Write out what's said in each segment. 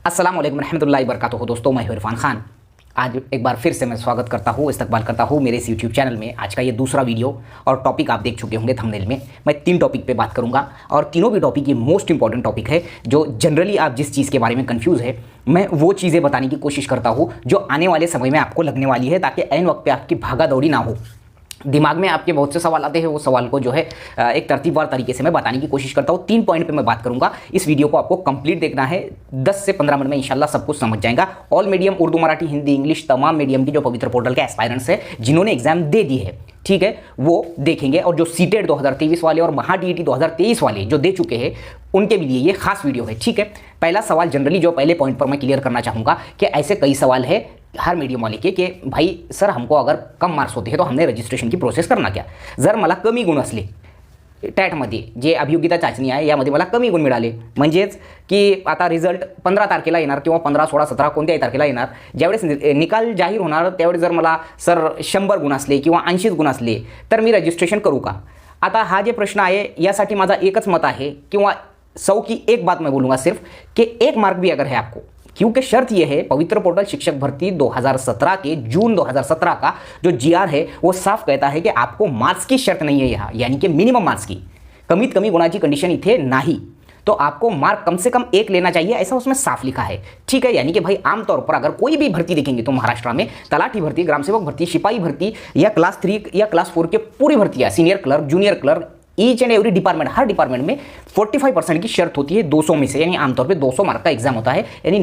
अस्सलाम वालेकुम रहमतुल्लाहि वबरकातुहू। दोस्तों, मैं हूं इरफान खान। आज एक बार फिर से मैं स्वागत करता हूं, इस्तकबाल करता हूं मेरे इस यूट्यूब चैनल में। आज का ये दूसरा वीडियो और टॉपिक आप देख चुके होंगे थंबनेल में। मैं 3 टॉपिक पे बात करूंगा और तीनों भी टॉपिक ये मोस्ट इंपॉर्टेंट टॉपिक है जो जनरली आप जिस चीज़ के बारे में कंफ्यूज है, मैं वो चीज़ें बताने की कोशिश करता हूँ जो आने वाले समय में आपको लगने वाली है, ताकि ऐन वक्त पे आपकी भागा दौड़ी ना हो। दिमाग में आपके बहुत से सवाल आते हैं, वो सवाल को जो है एक तरतीबवार तरीके से मैं बताने की कोशिश करता हूँ। 3 पॉइंट पे मैं बात करूंगा। इस वीडियो को आपको कंप्लीट देखना है, 10 से 15 मिनट में इंशाल्लाह सब कुछ समझ जाएगा। All medium, Urdu, Marathi, Hindi, English, तमाम मीडियम की जो पवित्र पोर्टल के एस्पायरेंट्स है जिन्होंने एग्जाम दे दी है, ठीक है, वो देखेंगे। और जो सीटेट 2023 वाले और महा DET 2023 वाले जो दे चुके हैं उनके लिए ये खास वीडियो है, ठीक है। पहला सवाल जनरली जो पहले पॉइंट पर मैं क्लियर करना चाहूँगा कि ऐसे कई सवाल है हर मीडियम वाले के कि भाई सर हमको अगर कम मार्क्स होते हैं तो हमने रजिस्ट्रेशन की प्रोसेस करना क्या, जर मला कमी गुण असले टॅटमध्ये जे अभियोगिता चाचणी आहे यामध्ये मला कमी गुण मिळाले, म्हणजेच की आता रिझल्ट 15 तारखेला येणार किंवा 15, 16, 17 कोणत्याही तारखेला येणार, ज्यावेळेस निकाल जाहीर होणार त्यावेळेस जर मला सर 100 गुण असले किंवा 80 गुण असले तर मी रजिस्ट्रेशन करू का। आता हा जे प्रश्न आहे यासाठी माझा एकच मत आहे, किंवा 100 की एक बात मैं बोलूँगा सिर्फ कि 1 मार्क भी अगर है आपको, क्योंकि शर्त यह है पवित्र पोर्टल शिक्षक भर्ती 2017 के जून 2017 का जो GR है वो साफ कहता है कि आपको मार्क्स की शर्त नहीं है यहाँ, यानी कि मिनिमम मार्क्स की, कमीत कमी गुणाची कंडिशन इथे नाही, तो आपको मार्क कम से कम 1 लेना चाहिए, ऐसा उसमें साफ लिखा है, ठीक है। यानी कि भाई आमतौर पर अगर कोई भी भर्ती देखेंगे तो महाराष्ट्र में तलाठी भर्ती, ग्रामसेवक भर्ती, सिपाही भर्ती या क्लास 3 या क्लास 4 के पूरी भर्तियाँ, senior clerk, junior clerk, each and every department, हर डिपार्टमेंट में 45% की शर्त होती है 200 में से, यानी आमतौर पे 200 मार्क का एग्जाम होता है, यानी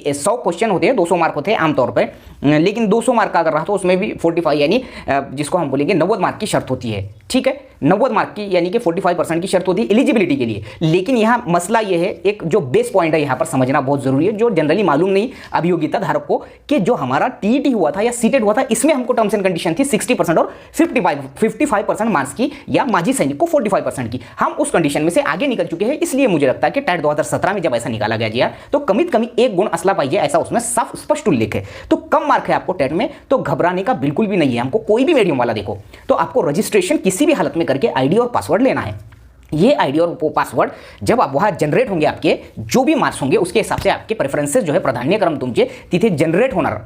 100 क्वेश्चन होते हैं, 200 मार्क होते हैं आमतौर पे, लेकिन 200 मार्क का अगर रहा तो उसमें भी 45 यानी जिसको हम बोलेंगे 90 मार्क की शर्त होती है, ठीक है। 90 मार्क की यानी कि 45% की शर्त होती है एलिजिबिलिटी के लिए। लेकिन यहाँ मसला ये है, एक जो बेस पॉइंट है यहाँ पर समझना बहुत जरूरी है, जो जनरली मालूम नहीं अभियोगिता धारक को, कि जो हमारा TET हुआ था या सीटेट हुआ था इसमें हमको टर्म्स एंड कंडीशन थी 60% और 55% मार्क्स की, या माजी सैनिक को 45% की। हम उस कंडीशन में से आगे निकल चुके हैं, इसलिए मुझे लगता है कि टैट 2017 में जब ऐसा निकाला गया GR तो कमीत कमी 1 गुण असला पाहिजे, ऐसा उसमें साफ स्पष्ट उल्लेख है। तो कम मार्क है आपको टैट में तो घबराने का बिल्कुल भी नहीं है। हमको कोई भी मीडियम वाला देखो तो आपको रजिस्ट्रेशन किसी भी हालत में करके ID और पासवर्ड लेना है। ये ID और पासवर्ड जब आप वहाँ जनरेट होंगे, आपके जो भी मार्क्स होंगे उसके हिसाब से आपके प्रेफरन्सेस जो है प्राधान्यक्रम तुमचे तिथे जनरेट होणार,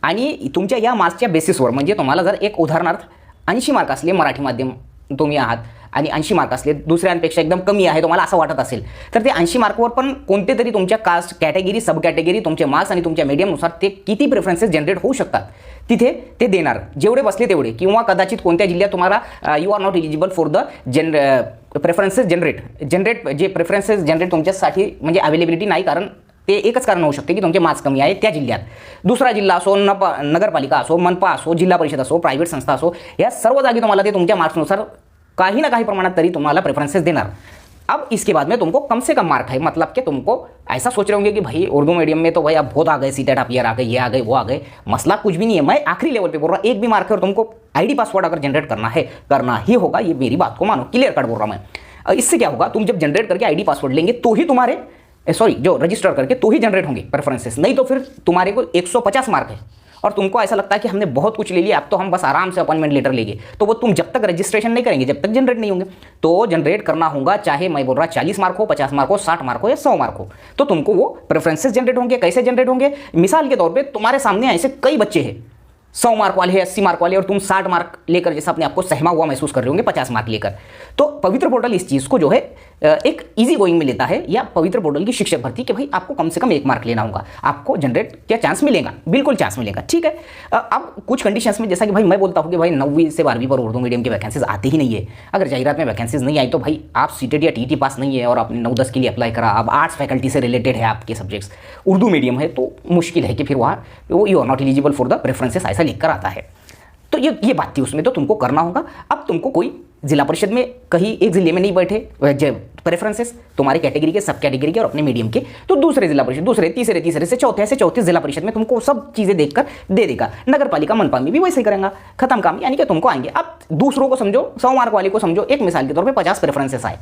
आणि तुमच्या या मार्क्सच्या बेसिसवर, म्हणजे तुम्हाला जर एक उदाहरणार्थ 80 मार्क असले मराठी माध्यम तुम्ही आहात आणि 80 मार्क असले दुसऱ्यांपेक्षा एकदम कमी आहे तुम्हाला असं वाटत असेल, तर ते 80 मार्कवर पण कोणते तरी तुमच्या कास्ट कॅटेगरी, सब कॅटेगरी, तुमचे मार्क्स आणि तुमच्या मीडियमनुसार ते किती प्रेफरन्सेस जनरेट होऊ शकतात तिथे ते देणार, जेवढे बसले तेवढे, किंवा कदाचित कोणत्या जिल्ह्यात तुम्हाला you are not eligible for the preferences generate जे प्रेफरन्सेस जनरेट तुमच्यासाठी म्हणजे अवेलेबिलिटी नाही, कारण ते एकच कारण होऊ शकते की तुमचे मार्क्स कमी आहे त्या जिल्ह्यात। दुसरा जिल्हा असो, नगरपालिका असो, मनपा असो, जिल्हा परिषद असो, प्रायव्हेट संस्था असो, या सर्व जागी तुम्हाला ते तुमच्या मार्क्सनुसार काही ना काही प्रमाणात तरी तुम्हाला प्रेफरेंसेस देणार। अब इसके बाद में तुमको कम से कम मार्क है, मतलब कि तुमको ऐसा सोच रहे होंगे कि भाई उर्दू मीडियम में तो भाई अब बहुत आ गए, सीटेट आप ईयर आ गए, ये आ गए, वो आ गए, मसला कुछ भी नहीं है। मैं आखिरी लेवल पे बोल रहा हूँ, 1 भी मार्क है और तुमको ID पासवर्ड अगर जनरेट करना है, करना ही होगा, ये मेरी बात को मानो, क्लियर कट बोल रहा हूँ मैं। इससे क्या होगा, तुम जब जनरेट करके ID पासवर्ड लेंगे तो ही तुम्हारे जो रजिस्टर करके तो ही जनरेट होंगे प्रेफरेंसेस, नहीं तो फिर तुम्हारे को 150 मार्क है और तुमको ऐसा लगता है कि हमने बहुत कुछ ले लिया, अब तो हम बस आराम से अपॉइंटमेंट लेटर लेंगे, तो वो तुम जब तक रजिस्ट्रेशन नहीं करेंगे, जब तक जनरेट नहीं होंगे, तो जनरेट करना होगा, चाहे मैं बोल रहा 40 मार्क हो, 50 मार्क हो, 60 मार्क हो या 100 मार्क हो, तो तुमको वो प्रेफरेंसेस जनरेट होंगे। कैसे जनरेट होंगे, मिसाल के तौर पर तुम्हारे सामने ऐसे कई बच्चे हैं 100 मार्क वाले हैं, 80 मार्क वाले, और तुम 60 मार्क लेकर जैसा अपने आपको सहमा हुआ महसूस कर रहे होंगे 50 मार्क लेकर, तो पवित्र पोर्टल इस चीज़ को जो है एक इजी गोइंग में लेता है, या पवित्र पोर्टल की शिक्षक भर्ती कि भाई आपको कम से कम 1 मार्क लेना होगा, आपको जनरेट क्या चांस मिलेगा, बिल्कुल चांस मिलेगा, ठीक है। अब कुछ कंडीशंस में जैसा कि भाई मैं बोलता हूँ कि भाई 9वीं से 12वीं पर उर्दू मीडियम की वैकेंसीज आती ही नहीं है, अगर जाहिरात में वैकेंसीज नहीं आई तो भाई आप सीटेट या TET पास नहीं है और आपने 9-10 के लिए अप्लाई करा, अब आर्ट्स फैकल्टी से रिलेटेड है आपके सब्जेक्ट्स, उर्दू मीडियम है, तो मुश्किल है कि फिर वहाँ वो you are not eligible for the preferences ऐसा लिख कर आता है। तो ये बात थी उसमें, तो तुमको करना होगा। अब तुमको कोई जिला परिषद में कहीं एक जिले में नहीं बैठे प्रेफरेंसेस तुम्हारी कैटेगरी के, सब कैटेगरी के और अपने मीडियम के, तो दूसरे जिला परिषद, दूसरे तीसरे से चौथे जिला परिषद में तुमको सब चीज़ें देखकर दे देगा। नगर पालिका मनपा में भी वैसे ही करेंगे, खत्म काम, यानी कि तुमको आएंगे। अब दूसरों को समझो, 100 मार्क वाले को समझो, एक मिसाल के तौर पर 50 प्रेफरेंसेस आए,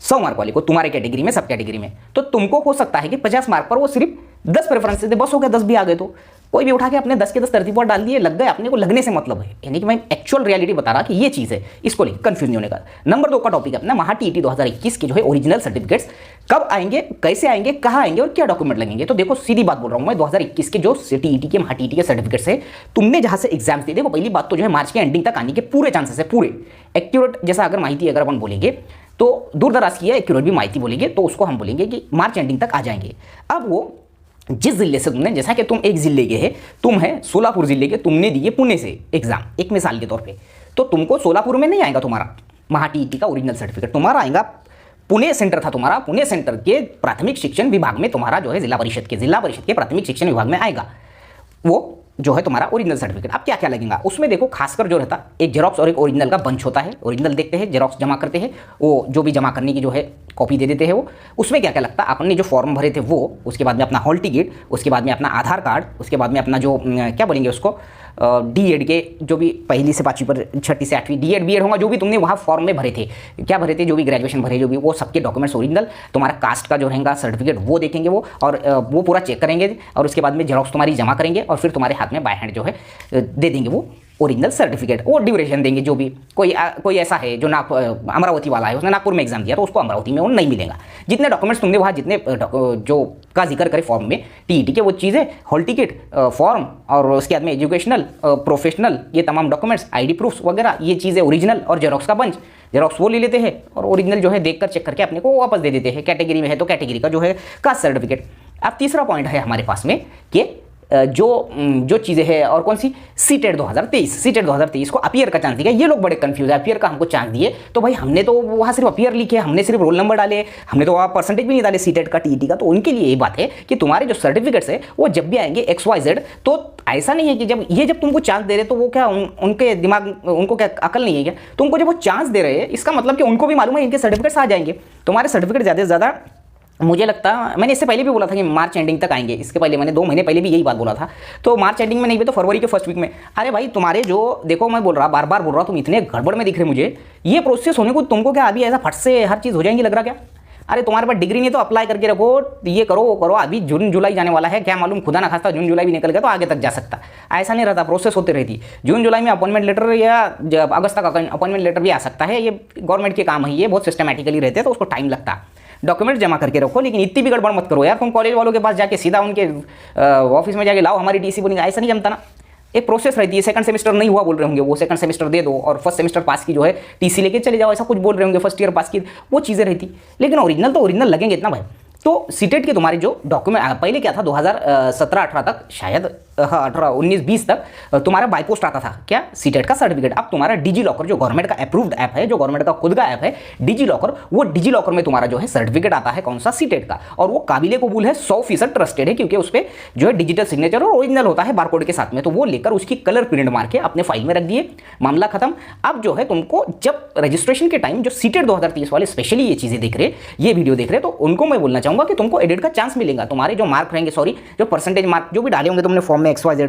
100 मार्क वाले को तुम्हारे कैटेगरी में, सब कैटेगरी में, तो तुमको हो सकता है कि 50 मार्क पर वो सिर्फ 10 प्रेफरेंस थे, बस हो गया, 10 भी आ गए तो कोई भी उठा के अपने 10 के 10 तरतीब पर डाल दिए, लग गए, अपने को लगने से मतलब है। यानी कि मैं एक्चुअल रियलिटी बता रहा कि ये चीज़ है, इसको लेकर कंफ्यूज नहीं होने का। नंबर 2 का टॉपिक है अपना महा टीईटी 2021 के जो है ओरिजिनल सर्टिफिकेट्स कब आएंगे, कैसे आएंगे, कहाँ आएंगे और क्या डॉक्यूमेंट लगेंगे। तो देखो सीधी बात बोल रहा हूँ मैं, 2021 के जो टीईटी के, महा टीईटी के सर्टिफिकेट्स है, तुमने जहाँ से एग्जाम्स दिए, देखो पहली बात तो जो है मार्च के एंडिंग तक आने के पूरे चांसेस है, पूरे एक्यूरेट। जैसा अगर माहिती अगर अपन बोलेंगे तो दूर दराज की है, एक्यूरेट भी माहिती बोलेंगे तो उसको हम बोलेंगे कि मार्च एंडिंग तक आ जाएंगे। अब वो जिस जिले से तुमने, जैसा कि तुम एक जिले के है, तुम है सोलापुर जिले के, तुमने दिए पुणे से एग्जाम, एक मिसाल के तौर पे, तो तुमको सोलापुर में नहीं आएगा तुम्हारा महा टीईटी का ओरिजिनल सर्टिफिकेट, तुम्हारा आएगा पुणे सेंटर था तुम्हारा, पुणे सेंटर के प्राथमिक शिक्षण विभाग में तुम्हारा जो है जिला परिषद के प्राथमिक शिक्षण विभाग में आएगा वो जो है तुम्हारा ओरिजिनल सर्टिफिकेट। अब क्या क्या लगेगा उसमें, देखो खासकर जो रहता एक जेरॉक्स और एक ओरिजिनल का बंच होता है। ओरिजिनल देखते हैं, जेरॉक्स जमा करते हैं, वो जो भी जमा करने की जो है कॉपी दे देते हैं वो। उसमें क्या क्या लगता है, आपने जो फॉर्म भरे थे वो, उसके बाद में अपना हॉल टिकट, उसके बाद में अपना आधार कार्ड, उसके बाद में अपना जो क्या बोलेंगे उसको, डीएड के जो भी पहली से 5वीं पर, 6ठी से 8वीं डीएड बीएड होगा, जो भी तुमने वहाँ फॉर्म में भरे थे, क्या भरे थे, जो भी ग्रेजुएशन भरे, जो भी वो सबके डॉक्यूमेंट्स ओरिजिनल, तुम्हारा कास्ट का जो रहेगा सर्टिफिकेट वो देखेंगे वो, और वो पूरा चेक करेंगे, और उसके बाद में जेरॉक्स तुम्हारी जमा करेंगे और फिर तुम्हारे हाथ में बाय हैंड जो है दे देंगे वो ओरिजिनल सर्टिफिकेट। वो ड्यूरेशन देंगे, जो भी कोई ऐसा है जो अमरावती वाला है, उसने नागपुर में एग्जाम दिया तो उसको अमरावती में वो नहीं मिलेगा। जितने डॉक्यूमेंट्स तुमने वहाँ, जितने जो का जिक्र करे फॉर्म में टीईटी के, वो चीज़ें, हॉल टिकट, फॉर्म, और उसके बाद में एजुकेशनल, प्रोफेशनल, ये तमाम डॉक्यूमेंट्स, आईडी प्रूफ्स वगैरह, ये चीज़ें ओरिजिनल, और जेरॉक्स का बंच, जेरॉक्स वो ले लेते हैं और ओरिजिनल जो है देखकर चेक करके अपने को वापस दे देते हैं। कैटेगरी में है तो कैटेगरी का जो है कास्ट सर्टिफिकेट। अब तीसरा पॉइंट है हमारे पास में कि जो चीज़ें हैं, और कौन सी, सीटेट 2023 को अपीयर का चांस दिया। ये लोग बड़े कंफ्यूज है, अपीयर का हमको चांस दिए तो भाई हमने तो वहाँ सिर्फ अपीयर लिखे, हमने सिर्फ रोल नंबर डाले, हमने तो वहाँ परसेंटेज भी नहीं डाले सीटेट का, टीईटी का। तो उनके लिए ये बात है कि तुम्हारे जो सर्टिफिकेट्स है वो जब भी आएंगे XYZ, तो ऐसा नहीं है कि जब तुमको चांस दे रहे तो वो क्या उनके दिमाग, उनको क्या अकल नहीं है क्या, तुमको जब वो चांस दे रहे हैं इसका मतलब कि उनको भी मालूम है इनके सर्टिफिकेट्स आ जाएंगे। तुम्हारे सर्टिफिकेट ज़्यादा से ज़्यादा, मुझे लगता, मैंने इससे पहले भी बोला था कि मार्च एंडिंग तक आएंगे, इसके पहले मैंने 2 महीने पहले भी यही बात बोला था। तो मार्च एंडिंग में नहीं भी तो फरवरी के फर्स्ट वीक में। अरे भाई तुम्हारे जो, देखो मैं बोल रहा, बार बार बोल रहा, तुम इतने गड़बड़ में दिख रहे मुझे, ये प्रोसेस होने को तुमको क्या अभी ऐसा फट से हर चीज़ हो जाएंगी लग रहा क्या? अरे तुम्हारे पास डिग्री नहीं तो अप्लाई करके रखो, ये करो वो करो, अभी जून जुलाई जाने वाला है, क्या मालूम खुदा ना खास्ता जून जुलाई भी निकल गया तो आगे तक जा सकता। ऐसा नहीं रहता, प्रोसेस होती रहती। जून जुलाई में अपॉइंटमेंट लेटर या अगस्त तक अपॉइंटमेंट लेटर भी आ सकता है, ये गवर्नमेंट के काम है, ये बहुत सिस्टमैटिकली रहते हैं तो उसको टाइम लगता है। डॉक्यूमेंट जमा करके रखो, लेकिन इतनी भी गड़बड़ मत करो यार, तुम कॉलेज वालों के पास जाके सीधा उनके ऑफिस में जाके लाओ हमारी टीसी बोलेंगे, ऐसा नहीं जमता ना। एक प्रोसेस रहती है, सेकंड सेमेस्टर नहीं हुआ बोल रहे होंगे, वो सेकंड सेमेस्टर दे दो और फर्स्ट सेमेस्टर पास की जो है टीसी लेके चले जाओ, ऐसा कुछ बोल रहे होंगे, फर्स्ट ईयर पास की, वो चीज़ें रहती। लेकिन ओरिजिनल तो ओरिजिनल लगेंगे इतना भाई। तो सीटेट के तुम्हारे जो डॉक्यूमेंट पहले क्या था, 2017-18 तक शायद, 18-19-20 तक तुम्हारा बाई पोस्ट आता था क्या, सीटेट का सर्टिफिकेट। अब तुम्हारा डिजी लॉकर, जो गवर्नमेंट का अप्रूव्ड ऐप है, जो गवर्नमेंट का खुद का ऐप है डिजी लॉकर, वो डिजी लॉकर में तुम्हारा जो है सर्टिफिकेट आता है, कौन सा, सीटेट का। और वो काबिले कबूल है, 100% ट्रस्टेड है, क्योंकि उस पर जो है डिजिटल सिग्नेचर और ओरिजिनल होता है बारकोड के साथ में। तो वो लेकर उसकी कलर प्रिंट मार के अपने फाइल में रख दिए, मामला खत्म। अब जो है तुमको जब रजिस्ट्रेशन के टाइम जो सीटेट 2023 वाले स्पेशली ये चीज़ें देख रहे, ये वीडियो देख रहे, तो उनको मैं बोलना चाहूँगा कि तुमको एडिट चांस मिलेगा। तुम्हारे जो मार्क रहेंगे, सॉरी जो परसेंटेज मार्क जो भी डाले होंगे तुमने फॉर्म में XYZ,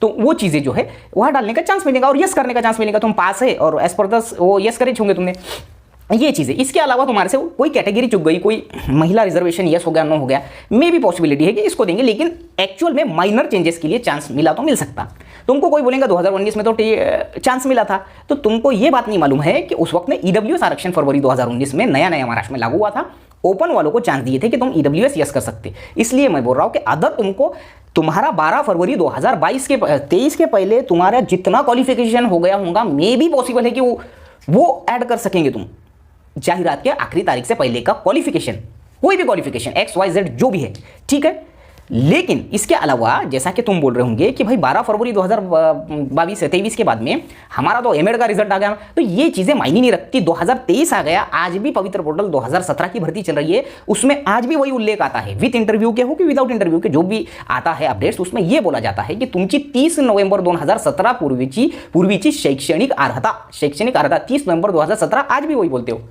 तो वो चीज़ें जो है वहाँ डालने का चांस मिलेगा और यस करने का चांस मिलेगा। तुम पास है और एज पर दस वो यस करे होंगे तुमने, ये चीज़ें। इसके अलावा तुम्हारे से कोई कैटेगरी चुक गई, कोई महिला रिजर्वेशन यस हो गया, नो हो गया, मे भी पॉसिबिलिटी है कि इसको देंगे, लेकिन एक्चुअल में माइनर चेंजेस के लिए चांस मिला तो मिल सकता। तुमको कोई बोलेगा 2019 में तो चांस मिला था, तो तुमको ये बात नहीं मालूम है कि उस वक्त में EWS आरक्षण फरवरी 2019 में नया महाराष्ट्र में लागू हुआ था। ओपन वालों को चांस दिए थे कि तुम EWS यस कर सकते। इसलिए मैं बोल रहा हूं कि अदर तुमको तुम्हारा 12 फरवरी 2023 के पहले तुम्हारा जितना क्वालिफिकेशन हो गया होगा, मे भी पॉसिबल है कि वो ऐड कर सकेंगे तुम जाहिरात के आखिरी तारीख से पहले का क्वालिफिकेशन, कोई भी क्वालिफिकेशन XYZ जो भी है, ठीक है। लेकिन इसके अलावा जैसा कि तुम बोल रहे होंगे कि भाई 12 फरवरी 2023 के बाद में हमारा तो एमएड का रिजल्ट आ गया, तो ये चीज़ें मायने नहीं रखती। 2023 आ गया, आज भी पवित्र पोर्टल 2017 की भर्ती चल रही है, उसमें आज भी वही उल्लेख आता है, विद इंटरव्यू के हो कि विदाउट इंटरव्यू के, जो भी आता है अपडेट्स, उसमें यह बोला जाता है कि तुमची 30 नोव्हेंबर 2017 पूर्वीची शैक्षणिक अर्हता 30 नोव्हेंबर 2017, आज भी वही बोलते हो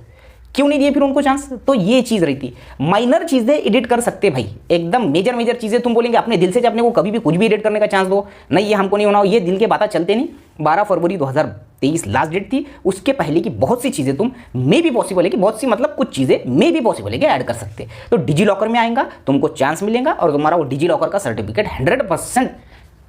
क्यों नहीं दिए फिर उनको चांस? तो ये चीज़ रही थी। माइनर चीज़ें एडिट कर सकते भाई, एकदम मेजर चीज़ें तुम बोलेंगे अपने दिल से जब अपने को कभी भी कुछ भी एडिट करने का चांस दो, नहीं ये हमको नहीं होना, ये दिल के बातें चलते नहीं। 12 फरवरी 2023 लास्ट डेट थी, उसके पहले की बहुत सी चीज़ें तुम मे भी पॉसिबल है कि बहुत सी मतलब कुछ चीज़ें मे भी पॉसिबल है कि ऐड कर सकते। तो डिजी लॉकर में आएगा, तुमको चांस मिलेगा और तुम्हारा वो डिजी लॉकर का सर्टिफिकेट 100%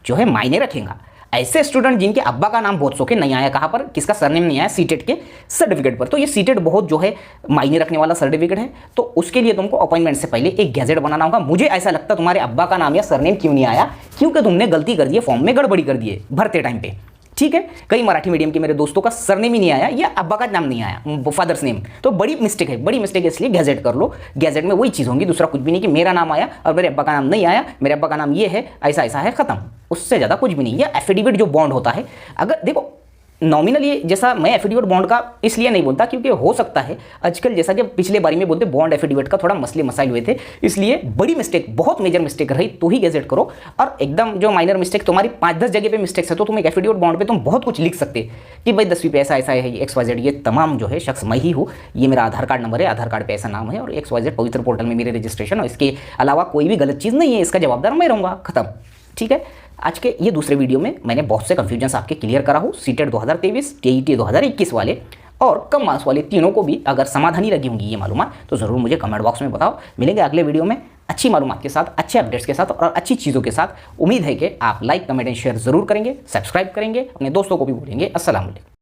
जो है मायने रखेगा। ऐसे स्टूडेंट जिनके अब्बा का नाम बहुत सोखे नहीं आया, कहाँ पर, किसका सरनेम नहीं आया सीटेट के सर्टिफिकेट पर, तो ये सीटेट बहुत जो है मायने रखने वाला सर्टिफिकेट है। तो उसके लिए तुमको अपॉइंटमेंट से पहले एक गैजेट बनाना होगा। मुझे ऐसा लगता तुम्हारे अब्बा का नाम या सरनेम क्यों नहीं आया, क्योंकि तुमने गलती कर दी है, फॉर्म में गड़बड़ी कर दी है भरते टाइम पे। ठीक है, कई मराठी मीडियम के मेरे दोस्तों का सरनेम ही नहीं आया या अब्बा का नाम नहीं आया, फादर्स नेम, तो बड़ी मिस्टेक है, बड़ी मिस्टेक है। इसलिए गैजेट कर लो, गैजेट में वही चीज़ होगी, दूसरा कुछ भी नहीं कि मेरा नाम आया और मेरे अब्बा का नाम नहीं आया, मेरे अब्बा का नाम ये है, ऐसा ऐसा है, खत्म, उससे ज़्यादा कुछ भी नहीं। या एफिडेविट जो बॉन्ड होता है, अगर देखो नॉमिनली, जैसा मैं एफिडेविट बॉन्ड का इसलिए नहीं बोलता क्योंकि हो सकता है आजकल जैसा कि पिछले बारी में बोलते बॉन्ड एफिडेविट का थोड़ा मसले मसाइल हुए थे, इसलिए बड़ी मिस्टेक, बहुत मेजर मिस्टेक रही तो ही गैजेट करो। और एकदम जो माइनर मिस्टेक तुम्हारी 5-10 जगह पे मिस्टेक्स है, तो तुम एक एफिडेविट बॉन्ड पे तुम बहुत कुछ लिख सकते कि भाई 10वीं पे ऐसा ऐसा है, XYZ ये तमाम जो है शख्स मैं ही हूँ, ये मेरा आधार कार्ड नंबर है, आधार कार्ड पे ऐसा नाम है और XYZ पवित्र पोर्टल में मेरे रजिस्ट्रेशन, और इसके अलावा कोई भी गलत चीज़ नहीं है, इसका जवाबदार मैं रहूँगा, खत्म। ठीक है, आज के ये दूसरे वीडियो में मैंने बहुत से कंफ्यूजन्स आपके क्लियर करा हूँ। सीटेट 2023, TET 2021 वाले और कम मार्क्स वाले तीनों को भी अगर समाधानी लगी होंगी ये मालूमात, तो ज़रूर मुझे कमेंट बॉक्स में बताओ। मिलेंगे अगले वीडियो में अच्छी मालूमात के साथ, अच्छे अपडेट्स के साथ और अच्छी चीज़ों के साथ। उम्मीद है कि आप लाइक, कमेंट एंड शेयर जरूर करेंगे, सब्सक्राइब करेंगे, अपने दोस्तों को भी बोलेंगे। अस्सलाम वालेकुम।